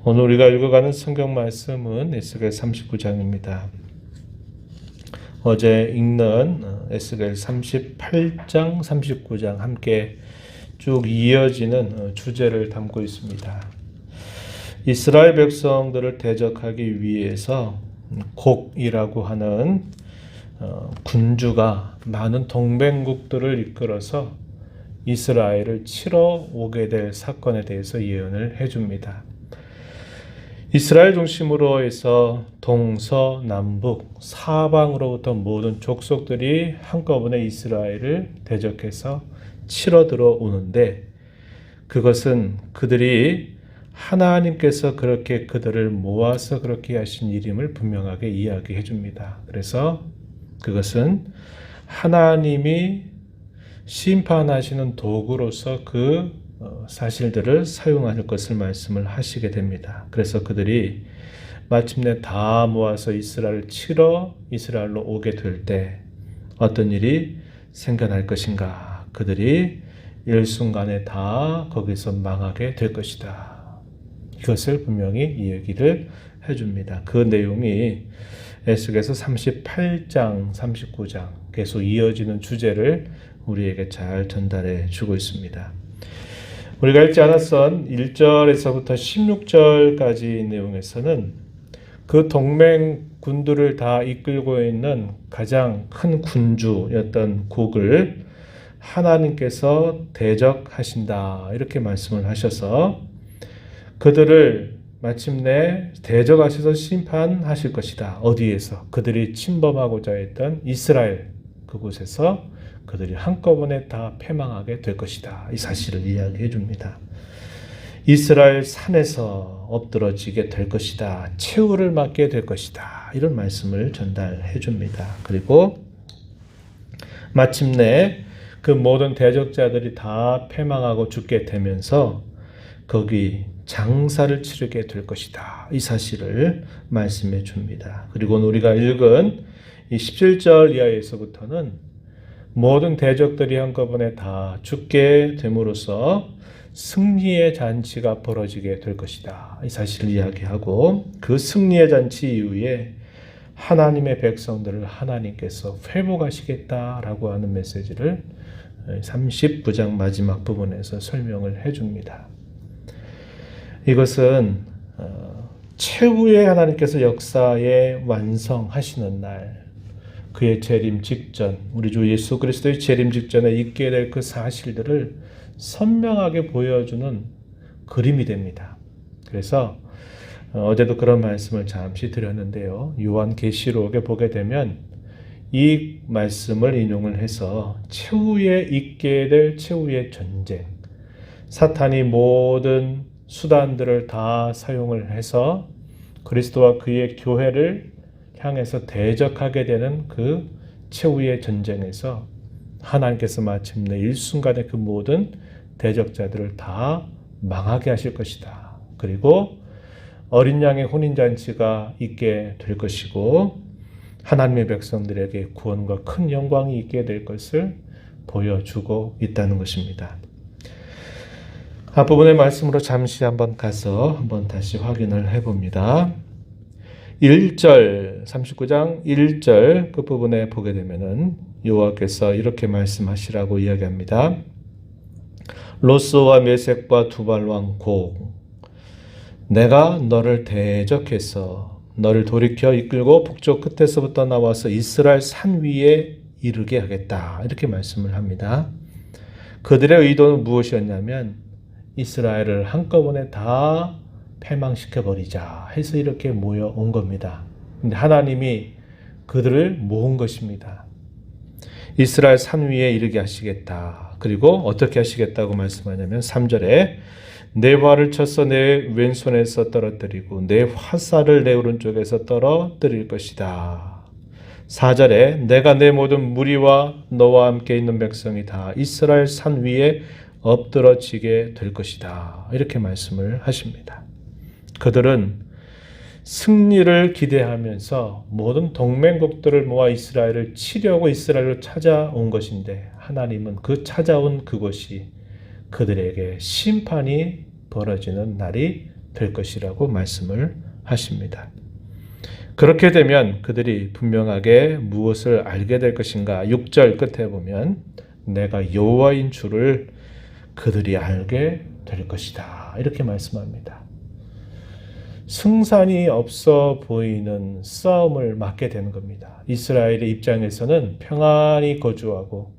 오늘 우리가 읽어가는 성경 말씀은 에스겔 39장입니다. 어제 읽는 에스겔 38장, 39장 함께 쭉 이어지는 주제를 담고 있습니다. 이스라엘 백성들을 대적하기 위해서 곡이라고 하는 군주가 많은 동맹국들을 이끌어서 이스라엘을 치러 오게 될 사건에 대해서 예언을 해줍니다. 이스라엘 중심으로 해서 동서남북 사방으로부터 모든 족속들이 한꺼번에 이스라엘을 대적해서 치러 들어오는데, 그것은 그들이 하나님께서 그렇게 그들을 모아서 그렇게 하신 일임을 분명하게 이야기해 줍니다. 그래서 그것은 하나님이 심판하시는 도구로서 그 사실들을 사용할 것을 말씀을 하시게 됩니다. 그래서 그들이 마침내 다 모아서 이스라엘을 치러 이스라엘로 오게 될 때 어떤 일이 생겨날 것인가? 그들이 일순간에 다 거기서 망하게 될 것이다. 이것을 분명히 이야기를 해줍니다. 그 내용이 에스겔서 38장, 39장 계속 이어지는 주제를 우리에게 잘 전달해 주고 있습니다. 우리가 읽지 않았던 1절에서부터 16절까지 내용에서는 그 동맹군들을 다 이끌고 있는 가장 큰 군주였던 곡을 하나님께서 대적하신다, 이렇게 말씀을 하셔서 그들을 마침내 대적하셔서 심판하실 것이다. 어디에서? 그들이 침범하고자 했던 이스라엘 그곳에서 그들이 한꺼번에 다 패망하게 될 것이다. 이 사실을 이야기해 줍니다. 이스라엘 산에서 엎드러지게 될 것이다. 최후를 맞게 될 것이다. 이런 말씀을 전달해 줍니다. 그리고 마침내 그 모든 대적자들이 다 패망하고 죽게 되면서 거기 장사를 치르게 될 것이다. 이 사실을 말씀해 줍니다. 그리고 우리가 읽은 이 17절 이하에서부터는 모든 대적들이 한꺼번에 다 죽게 됨으로써 승리의 잔치가 벌어지게 될 것이다. 이 사실을 이야기하고 그 승리의 잔치 이후에 하나님의 백성들을 하나님께서 회복하시겠다라고 하는 메시지를 39장 마지막 부분에서 설명을 해줍니다. 이것은 최후의 하나님께서 역사에 완성하시는 날, 그의 재림 직전, 우리 주 예수 그리스도의 재림 직전에 있게 될 그 사실들을 선명하게 보여주는 그림이 됩니다. 그래서 어제도 그런 말씀을 잠시 드렸는데요. 요한계시록에 보게 되면 이 말씀을 인용을 해서 최후에 있게 될 최후의 전쟁, 사탄이 모든 수단들을 다 사용을 해서 그리스도와 그의 교회를 향해서 대적하게 되는 그 최후의 전쟁에서 하나님께서 마침내 일순간에 그 모든 대적자들을 다 망하게 하실 것이다. 그리고 어린 양의 혼인잔치가 있게 될 것이고 하나님의 백성들에게 구원과 큰 영광이 있게 될 것을 보여주고 있다는 것입니다. 앞부분의 말씀으로 잠시 한번 가서 한번 다시 확인을 해봅니다. 1절, 39장 1절 끝부분에 보게 되면은 여호와께서 이렇게 말씀하시라고 이야기합니다. 로스와 메섹과 두발왕 고, 내가 너를 대적해서 너를 돌이켜 이끌고 북쪽 끝에서부터 나와서 이스라엘 산 위에 이르게 하겠다. 이렇게 말씀을 합니다. 그들의 의도는 무엇이었냐면 이스라엘을 한꺼번에 다 패망시켜버리자 해서 이렇게 모여온 겁니다. 근데 하나님이 그들을 모은 것입니다. 이스라엘 산 위에 이르게 하시겠다. 그리고 어떻게 하시겠다고 말씀하냐면 3절에 내 활을 쳐서 내 왼손에서 떨어뜨리고 내 화살을 내 오른쪽에서 떨어뜨릴 것이다. 4절에 내가 내 모든 무리와 너와 함께 있는 백성이 다 이스라엘 산 위에 엎드러지게 될 것이다. 이렇게 말씀을 하십니다. 그들은 승리를 기대하면서 모든 동맹국들을 모아 이스라엘을 치려고 이스라엘을 찾아온 것인데 하나님은 그 찾아온 그곳이 그들에게 심판이 벌어지는 날이 될 것이라고 말씀을 하십니다. 그렇게 되면 그들이 분명하게 무엇을 알게 될 것인가? 6절 끝에 보면 내가 여호와인 줄을 그들이 알게 될 것이다. 이렇게 말씀합니다. 승산이 없어 보이는 싸움을 맞게 되는 겁니다. 이스라엘의 입장에서는 평안히 거주하고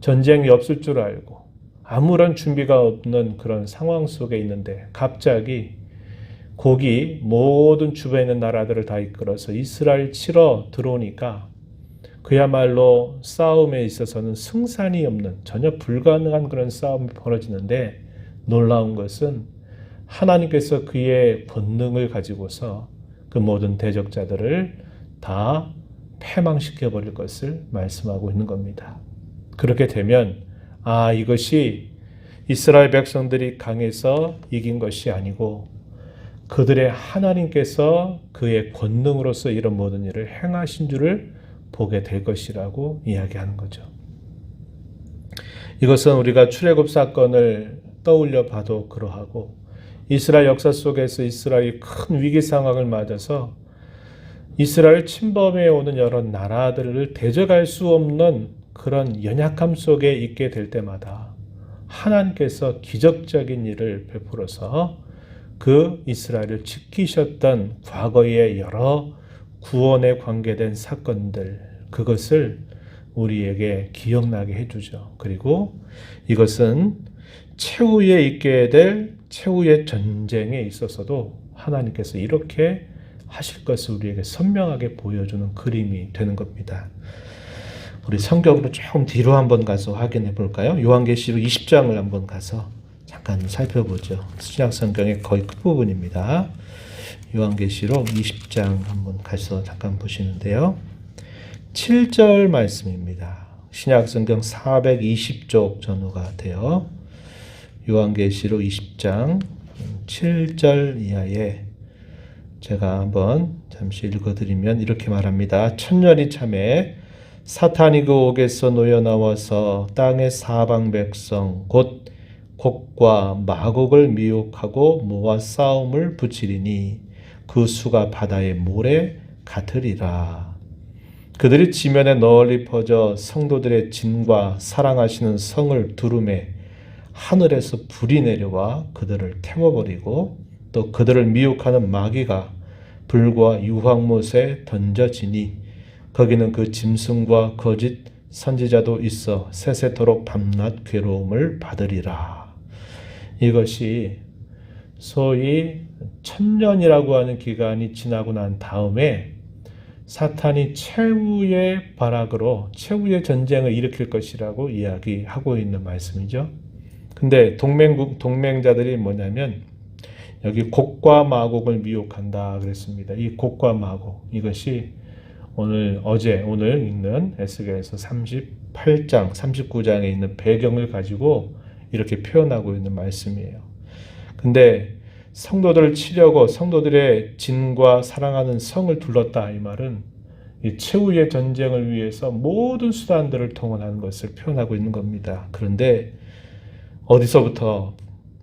전쟁이 없을 줄 알고 아무런 준비가 없는 그런 상황 속에 있는데 갑자기 곡이 모든 주변에 있는 나라들을 다 이끌어서 이스라엘 치러 들어오니까 그야말로 싸움에 있어서는 승산이 없는 전혀 불가능한 그런 싸움이 벌어지는데 놀라운 것은 하나님께서 그의 권능을 가지고서 그 모든 대적자들을 다 패망시켜 버릴 것을 말씀하고 있는 겁니다. 그렇게 되면 이것이 이스라엘 백성들이 강해서 이긴 것이 아니고 그들의 하나님께서 그의 권능으로서 이런 모든 일을 행하신 줄을 보게 될 것이라고 이야기하는 거죠. 이것은 우리가 출애굽 사건을 떠올려 봐도 그러하고 이스라엘 역사 속에서 이스라엘이 큰 위기 상황을 맞아서 이스라엘 침범해 오는 여러 나라들을 대적할 수 없는 그런 연약함 속에 있게 될 때마다 하나님께서 기적적인 일을 베풀어서 그 이스라엘을 지키셨던 과거의 여러 구원에 관계된 사건들, 그것을 우리에게 기억나게 해주죠. 그리고 이것은 최후에 있게 될 최후의 전쟁에 있어서도 하나님께서 이렇게 하실 것을 우리에게 선명하게 보여주는 그림이 되는 겁니다. 우리 성경으로 조금 뒤로 한번 가서 확인해 볼까요? 요한계시록 20장을 한번 가서 잠깐 살펴보죠. 신약 성경의 거의 끝부분입니다. 요한계시록 20장 한번 가서 잠깐 보시는데요. 7절 말씀입니다. 신약 성경 420쪽 전후가 돼요. 요한계시록 20장 7절 이하에 제가 한번 잠시 읽어드리면 이렇게 말합니다. 천년이 참에 사탄이 그 옥에서 놓여 나와서 땅의 사방 백성 곧 곡과 마곡을 미혹하고 모아 싸움을 붙이리니 그 수가 바다의 모래 같으리라. 그들이 지면에 널리 퍼져 성도들의 진과 사랑하시는 성을 두루매 하늘에서 불이 내려와 그들을 태워버리고 또 그들을 미혹하는 마귀가 불과 유황못에 던져지니 거기는 그 짐승과 거짓 선지자도 있어 세세토록 밤낮 괴로움을 받으리라. 이것이 소위 천년이라고 하는 기간이 지나고 난 다음에 사탄이 최후의 발악으로 최후의 전쟁을 일으킬 것이라고 이야기하고 있는 말씀이죠. 근데 동맹자들이 뭐냐면 여기 곡과 마곡을 미혹한다 그랬습니다. 이 곡과 마곡, 이것이 오늘 읽는 에스겔서 38장, 39장에 있는 배경을 가지고 이렇게 표현하고 있는 말씀이에요. 근데 성도들을 치려고 성도들의 진과 사랑하는 성을 둘렀다, 이 말은 이 최후의 전쟁을 위해서 모든 수단들을 동원하는 것을 표현하고 있는 겁니다. 그런데 어디서부터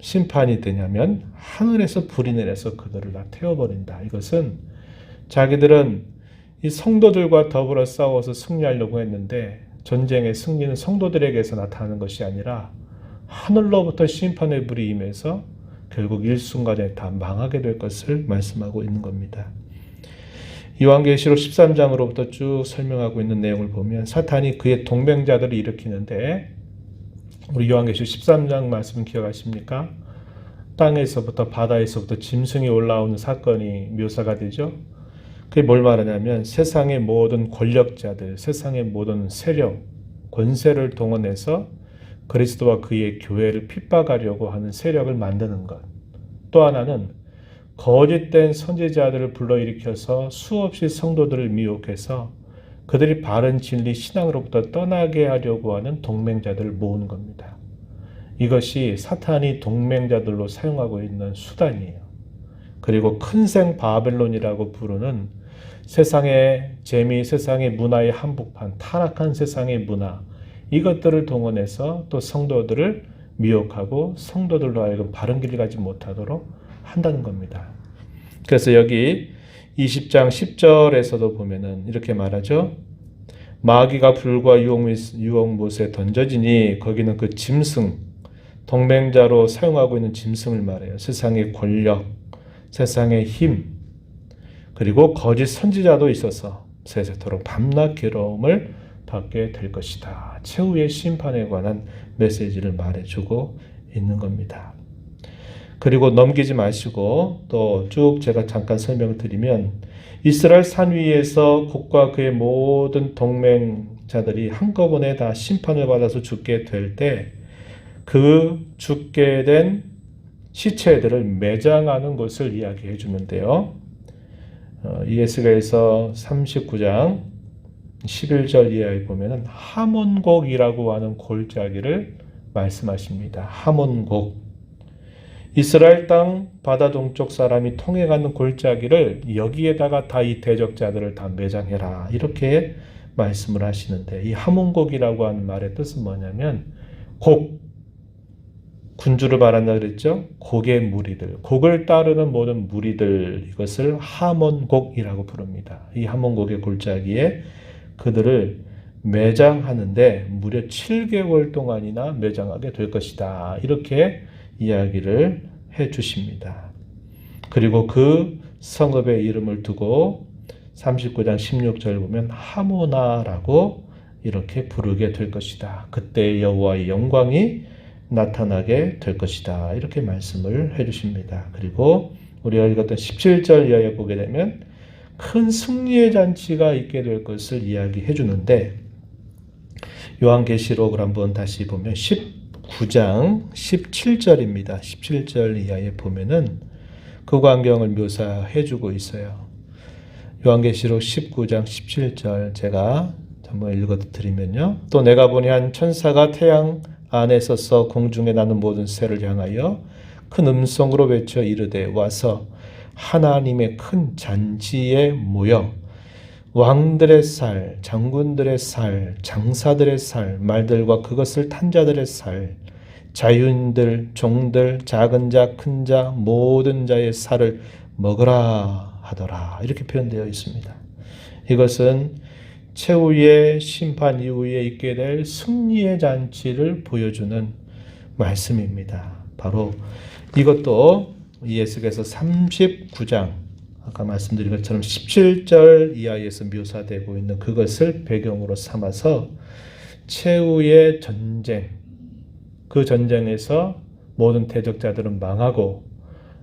심판이 되냐면 하늘에서 불이 내려서 그들을 다 태워버린다. 이것은 자기들은 이 성도들과 더불어 싸워서 승리하려고 했는데 전쟁의 승리는 성도들에게서 나타나는 것이 아니라 하늘로부터 심판의 불이 임해서 결국 일순간에 다 망하게 될 것을 말씀하고 있는 겁니다. 요한계시록 13장으로부터 쭉 설명하고 있는 내용을 보면 사탄이 그의 동맹자들을 일으키는데 우리 요한계시록 13장 말씀 기억하십니까? 땅에서부터 바다에서부터 짐승이 올라오는 사건이 묘사가 되죠. 그게 뭘 말하냐면 세상의 모든 권력자들, 세상의 모든 세력, 권세를 동원해서 그리스도와 그의 교회를 핍박하려고 하는 세력을 만드는 것. 또 하나는 거짓된 선지자들을 불러일으켜서 수없이 성도들을 미혹해서 그들이 바른 진리 신앙으로부터 떠나게 하려고 하는 동맹자들을 모으는 겁니다. 이것이 사탄이 동맹자들로 사용하고 있는 수단이에요. 그리고 큰생 바벨론이라고 부르는 세상의 재미, 세상의 문화의 한복판, 타락한 세상의 문화, 이것들을 동원해서 또 성도들을 미혹하고 성도들로 하여금 바른 길을 가지 못하도록 한다는 겁니다. 그래서 여기 20장 10절에서도 보면은 이렇게 말하죠. 마귀가 불과 유혹못에 던져지니 거기는 그 짐승, 동맹자로 사용하고 있는 짐승을 말해요. 세상의 권력, 세상의 힘, 그리고 거짓 선지자도 있어서 세세토록 밤낮 괴로움을 받게 될 것이다. 최후의 심판에 관한 메시지를 말해주고 있는 겁니다. 그리고 넘기지 마시고 또 쭉 제가 잠깐 설명을 드리면 이스라엘 산 위에서 곡과 그의 모든 동맹자들이 한꺼번에 다 심판을 받아서 죽게 될 때 그 죽게 된 시체들을 매장하는 것을 이야기해 주는데요. ES가에서 39장 11절 이하에 보면은 하몬곡이라고 하는 골짜기를 말씀하십니다. 하몬곡. 이스라엘 땅 바다 동쪽 사람이 통해가는 골짜기를 여기에다가 다 이 대적자들을 다 매장해라. 이렇게 말씀을 하시는데 이 하몬곡이라고 하는 말의 뜻은 뭐냐면 곡, 군주를 말한다 그랬죠. 곡의 무리들, 곡을 따르는 모든 무리들, 이것을 하몬곡이라고 부릅니다. 이 하몬곡의 골짜기에 그들을 매장하는데 무려 7개월 동안이나 매장하게 될 것이다. 이렇게 이야기를 해 주십니다. 그리고 그 성읍의 이름을 두고 39장 16절 보면 하모나라고 이렇게 부르게 될 것이다. 그때 여호와의 영광이 나타나게 될 것이다. 이렇게 말씀을 해 주십니다. 그리고 우리가 읽었던 17절 이하에 보게 되면 큰 승리의 잔치가 있게 될 것을 이야기해 주는데 요한계시록을 한번 다시 보면 19장 17절입니다. 17절 이하에 보면은 그 광경을 묘사해 주고 있어요. 요한계시록 19장 17절 제가 한번 읽어 드리면요. 또 내가 보니 한 천사가 태양 안에 서서 공중에 나는 모든 새를 향하여 큰 음성으로 외쳐 이르되 와서 하나님의 큰 잔치에 모여 왕들의 살, 장군들의 살, 장사들의 살, 말들과 그것을 탄 자들의 살, 자유인들, 종들, 작은 자, 큰 자, 모든 자의 살을 먹으라 하더라. 이렇게 표현되어 있습니다. 이것은 최후의 심판 이후에 있게 될 승리의 잔치를 보여주는 말씀입니다. 바로 이것도 ESG에서 39장 아까 말씀드린 것처럼 17절 이하에서 묘사되고 있는 그것을 배경으로 삼아서 최후의 전쟁, 그 전쟁에서 모든 대적자들은 망하고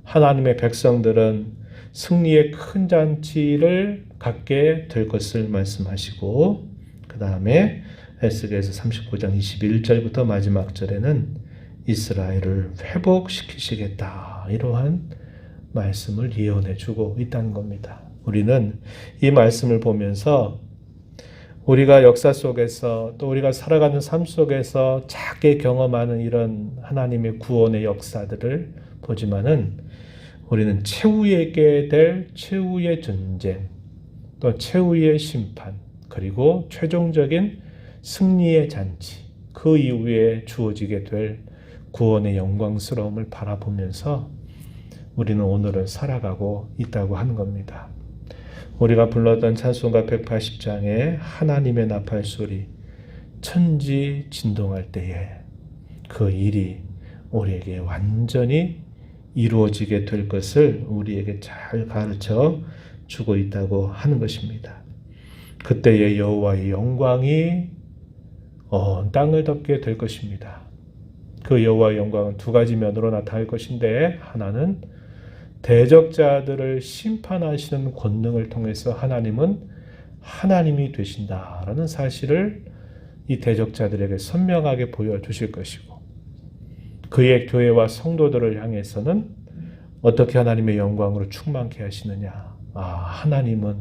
하나님의 백성들은 승리의 큰 잔치를 갖게 될 것을 말씀하시고 그 다음에 에스겔서 39장 21절부터 마지막 절에는 이스라엘을 회복시키시겠다. 이러한 말씀을 예언해 주고 있다는 겁니다. 우리는 이 말씀을 보면서 우리가 역사 속에서 또 우리가 살아가는 삶 속에서 작게 경험하는 이런 하나님의 구원의 역사들을 보지만은 우리는 최후에 있게 될 최후의 전쟁, 또 최후의 심판, 그리고 최종적인 승리의 잔치, 그 이후에 주어지게 될 구원의 영광스러움을 바라보면서 우리는 오늘을 살아가고 있다고 하는 겁니다. 우리가 불렀던 찬송가 180장의 하나님의 나팔소리, 천지 진동할 때에 그 일이 우리에게 완전히 이루어지게 될 것을 우리에게 잘 가르쳐 주고 있다고 하는 것입니다. 그때의 여호와의 영광이 온 땅을 덮게 될 것입니다. 그 여호와의 영광은 두 가지 면으로 나타날 것인데 하나는 대적자들을 심판하시는 권능을 통해서 하나님은 하나님이 되신다라는 사실을 이 대적자들에게 선명하게 보여주실 것이고 그의 교회와 성도들을 향해서는 어떻게 하나님의 영광으로 충만케 하시느냐. 하나님은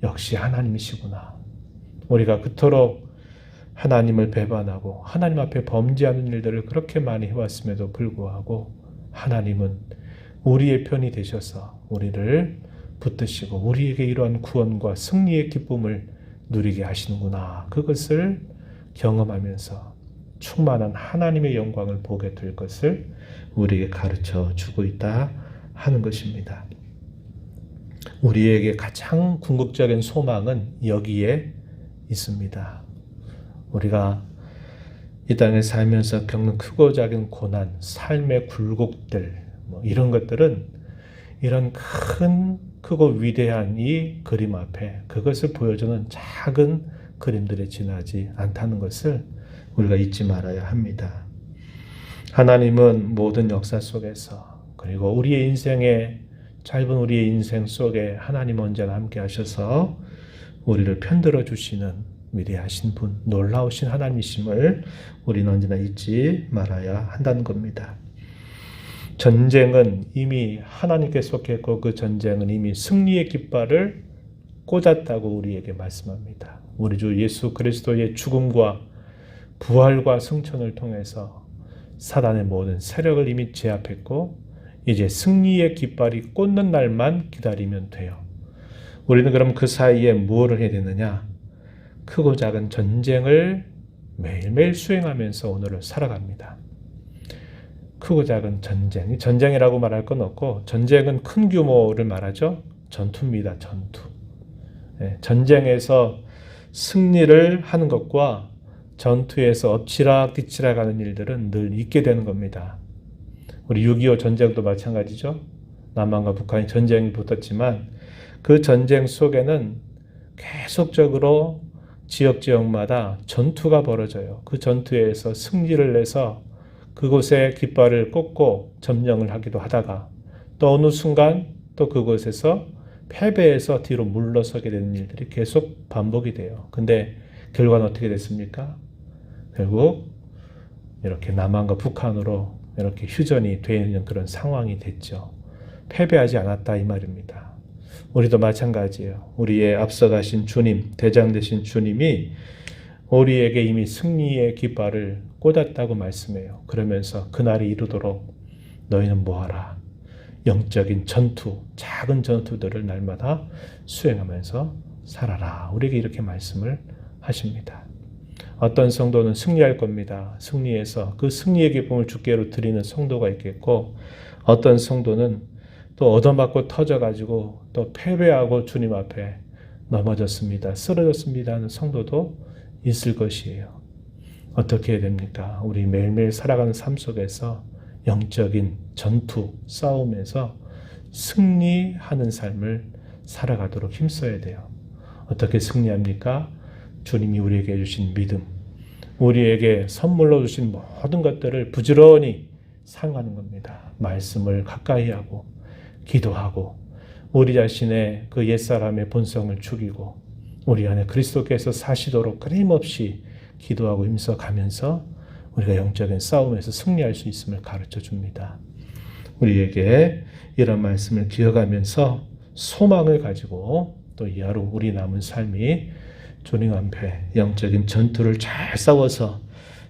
역시 하나님이시구나. 우리가 그토록 하나님을 배반하고 하나님 앞에 범죄하는 일들을 그렇게 많이 해왔음에도 불구하고 하나님은 우리의 편이 되셔서 우리를 붙드시고 우리에게 이러한 구원과 승리의 기쁨을 누리게 하시는구나. 그것을 경험하면서 충만한 하나님의 영광을 보게 될 것을 우리에게 가르쳐 주고 있다 하는 것입니다. 우리에게 가장 궁극적인 소망은 여기에 있습니다. 우리가 이 땅에 살면서 겪는 크고 작은 고난, 삶의 굴곡들, 이런 것들은 이런 크고 위대한 이 그림 앞에 그것을 보여주는 작은 그림들에 지나지 않다는 것을 우리가 잊지 말아야 합니다. 하나님은 모든 역사 속에서, 그리고 우리의 인생의 짧은 우리의 인생 속에 하나님 언제나 함께 하셔서 우리를 편들어 주시는 위대하신 분, 놀라우신 하나님이심을 우리는 언제나 잊지 말아야 한다는 겁니다. 전쟁은 이미 하나님께 속했고 그 전쟁은 이미 승리의 깃발을 꽂았다고 우리에게 말씀합니다. 우리 주 예수 그리스도의 죽음과 부활과 승천을 통해서 사단의 모든 세력을 이미 제압했고 이제 승리의 깃발이 꽂는 날만 기다리면 돼요. 우리는 그럼 그 사이에 무엇을 해야 되느냐? 크고 작은 전쟁을 매일매일 수행하면서 오늘을 살아갑니다. 크고 작은 전쟁, 전쟁이라고 말할 건 없고 전쟁은 큰 규모를 말하죠. 전투입니다. 전투. 전쟁에서 승리를 하는 것과 전투에서 엎치락 뒤치락 하는 일들은 늘 있게 되는 겁니다. 우리 6.25 전쟁도 마찬가지죠. 남한과 북한이 전쟁이 붙었지만 그 전쟁 속에는 계속적으로 지역마다 전투가 벌어져요. 그 전투에서 승리를 내서 그곳에 깃발을 꽂고 점령을 하기도 하다가 또 어느 순간 또 그곳에서 패배해서 뒤로 물러서게 되는 일들이 계속 반복이 돼요. 근데 결과는 어떻게 됐습니까? 결국 이렇게 남한과 북한으로 이렇게 휴전이 되는 그런 상황이 됐죠. 패배하지 않았다 이 말입니다. 우리도 마찬가지예요. 우리의 앞서가신 주님, 대장 되신 주님이 우리에게 이미 승리의 깃발을 꽂았다고 말씀해요. 그러면서 그날이 이루도록 너희는 뭐하라? 영적인 전투, 작은 전투들을 날마다 수행하면서 살아라. 우리에게 이렇게 말씀을 하십니다. 어떤 성도는 승리할 겁니다. 승리해서 그 승리의 기쁨을 주께로 드리는 성도가 있겠고 어떤 성도는 또 얻어맞고 터져가지고 또 패배하고 주님 앞에 넘어졌습니다. 쓰러졌습니다 하는 성도도 있을 것이에요. 어떻게 해야 됩니까? 우리 매일매일 살아가는 삶 속에서 영적인 전투, 싸움에서 승리하는 삶을 살아가도록 힘써야 돼요. 어떻게 승리합니까? 주님이 우리에게 주신 믿음, 우리에게 선물로 주신 모든 것들을 부지런히 사용하는 겁니다. 말씀을 가까이 하고 기도하고 우리 자신의 그 옛사람의 본성을 죽이고 우리 안에 그리스도께서 사시도록 끊임없이 기도하고 힘써가면서 우리가 영적인 싸움에서 승리할 수 있음을 가르쳐 줍니다. 우리에게 이런 말씀을 기억하면서 소망을 가지고 또 이 하루 우리 남은 삶이 주님 앞에 영적인 전투를 잘 싸워서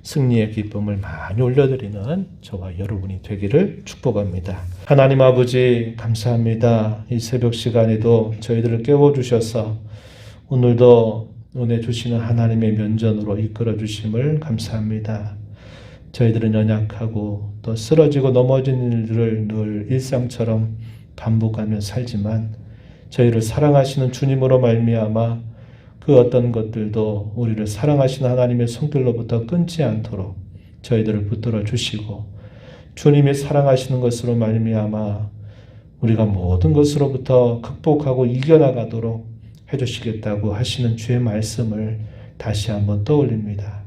승리의 기쁨을 많이 올려드리는 저와 여러분이 되기를 축복합니다. 하나님 아버지 감사합니다. 이 새벽 시간에도 저희들을 깨워주셔서 오늘도 은혜 주시는 하나님의 면전으로 이끌어 주심을 감사합니다. 저희들은 연약하고 또 쓰러지고 넘어진 일들을 늘 일상처럼 반복하며 살지만 저희를 사랑하시는 주님으로 말미암아 그 어떤 것들도 우리를 사랑하시는 하나님의 손길로부터 끊지 않도록 저희들을 붙들어 주시고 주님이 사랑하시는 것으로 말미암아 우리가 모든 것으로부터 극복하고 이겨나가도록 해주시겠다고 하시는 주의 말씀을 다시 한번 떠올립니다.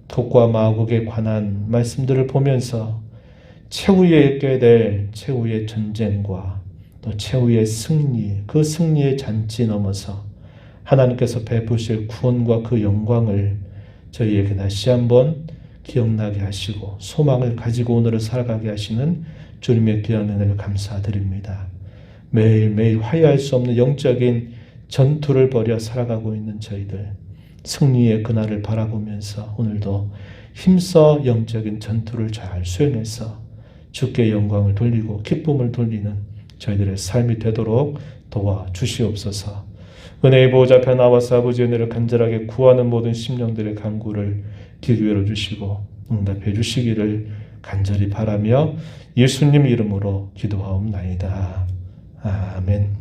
독과 마곡에 관한 말씀들을 보면서 최후에 있게 될 최후의 전쟁과 또 최후의 승리, 그 승리의 잔치 넘어서 하나님께서 베푸실 구원과 그 영광을 저희에게 다시 한번 기억나게 하시고 소망을 가지고 오늘을 살아가게 하시는 주님의 귀한 은혜를 감사드립니다. 매일매일 화해할 수 없는 영적인 전투를 벌여 살아가고 있는 저희들 승리의 그날을 바라보면서 오늘도 힘써 영적인 전투를 잘 수행해서 주께 영광을 돌리고 기쁨을 돌리는 저희들의 삶이 되도록 도와주시옵소서. 은혜의 보호자 앞에 나와서 아버지의 은혜를 간절하게 구하는 모든 심령들의 간구를 기회로 주시고 응답해 주시기를 간절히 바라며 예수님 이름으로 기도하옵나이다. 아멘.